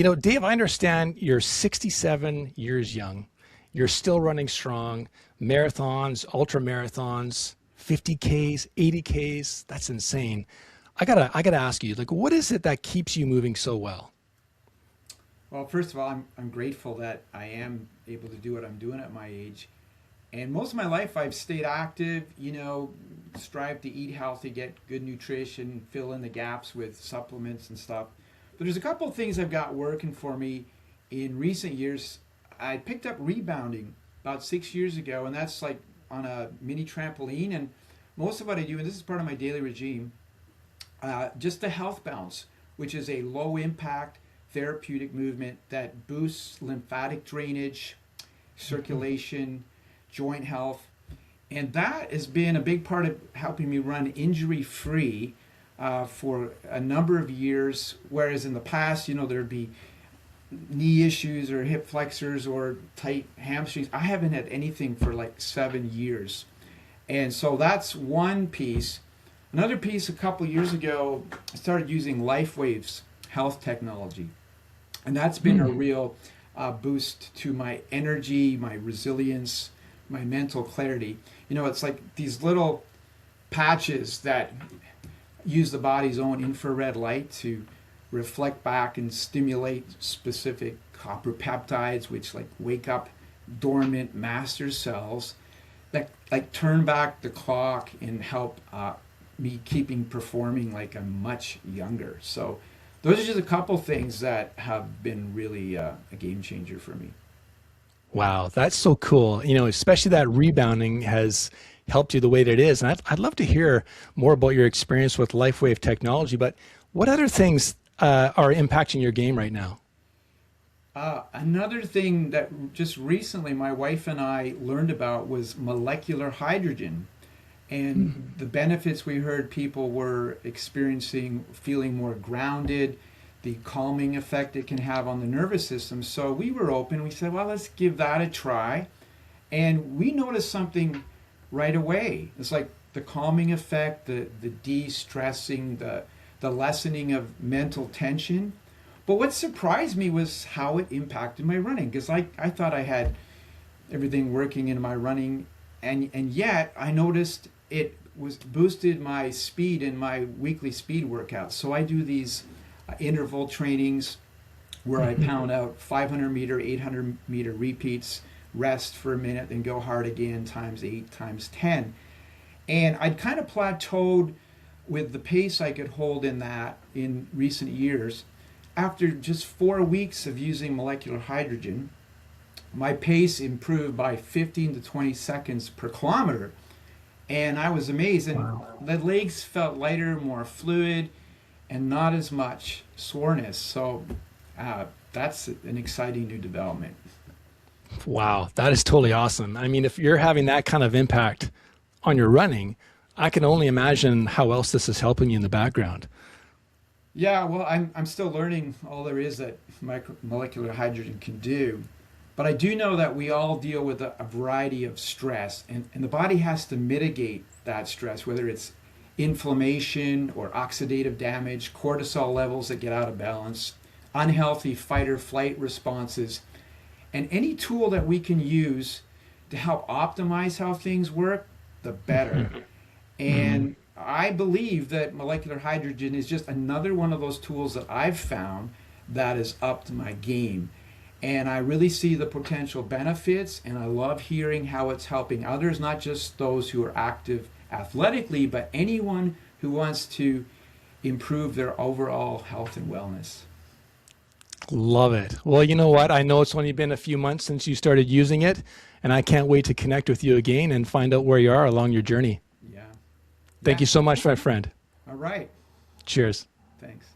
Dave, I understand you're 67 years young. You're still running strong, marathons, ultra marathons, 50Ks, 80Ks. That's insane. I gotta ask you, like, what is it that keeps you moving so well? Well, first of all, I'm grateful that I am able to do what I'm doing at my age. And most of my life, I've stayed active, strive to eat healthy, get good nutrition, fill in the gaps with supplements and stuff. But there's a couple of things I've got working for me in recent years. I picked up rebounding about 6 years ago, and that's like on a mini trampoline. And most of what I do, and this is part of my daily regime, just the health bounce, which is a low impact therapeutic movement that boosts lymphatic drainage, circulation, joint health. And that has been a big part of helping me run injury free for a number of years. Whereas in the past, there'd be knee issues or hip flexors or tight hamstrings. I haven't had anything for like 7 years. And so that's one piece. Another piece, a couple years ago, I started using LifeWaves health technology. And that's been a real boost to my energy, my resilience, my mental clarity. It's like these little patches that use the body's own infrared light to reflect back and stimulate specific copper peptides, which like wake up dormant master cells that like turn back the clock and help me keeping performing like I'm much younger. So those are just a couple things that have been really a game changer for me. Wow, that's so cool. Especially that rebounding has helped you the way that it is. And I'd love to hear more about your experience with LifeWave technology, but what other things are impacting your game right now? Another thing that just recently my wife and I learned about was molecular hydrogen and the benefits we heard people were experiencing, feeling more grounded, the calming effect it can have on the nervous system. So we were open. We said, well, let's give that a try. And we noticed something right away. It's like the calming effect, the de-stressing, the lessening of mental tension. But what surprised me was how it impacted my running, because I thought I had everything working in my running, and yet I noticed it was boosted my speed in my weekly speed workouts. So I do these interval trainings where I pound out 500 meter, 800 meter repeats, rest for a minute, then go hard again, times 8, times 10. And I'd kind of plateaued with the pace I could hold in that in recent years. After just 4 weeks of using molecular hydrogen, my pace improved by 15 to 20 seconds per kilometer. And I was amazed. And the legs felt lighter, more fluid, and not as much soreness. So that's an exciting new development. Wow, that is totally awesome. I mean, if you're having that kind of impact on your running, I can only imagine how else this is helping you in the background. Yeah, well, I'm still learning all there is that molecular hydrogen can do. But I do know that we all deal with a variety of stress, and the body has to mitigate that stress, whether it's inflammation or oxidative damage, cortisol levels that get out of balance, unhealthy fight or flight responses. And any tool that we can use to help optimize how things work, the better. And I believe that molecular hydrogen is just another one of those tools that I've found that has upped my game. And I really see the potential benefits, and I love hearing how it's helping others, not just those who are active athletically, but anyone who wants to improve their overall health and wellness. Love it. Well, you know what? I know it's only been a few months since you started using it, and I can't wait to connect with you again and find out where you are along your journey. Yeah. Thank you so much, my friend. All right. Cheers. Thanks.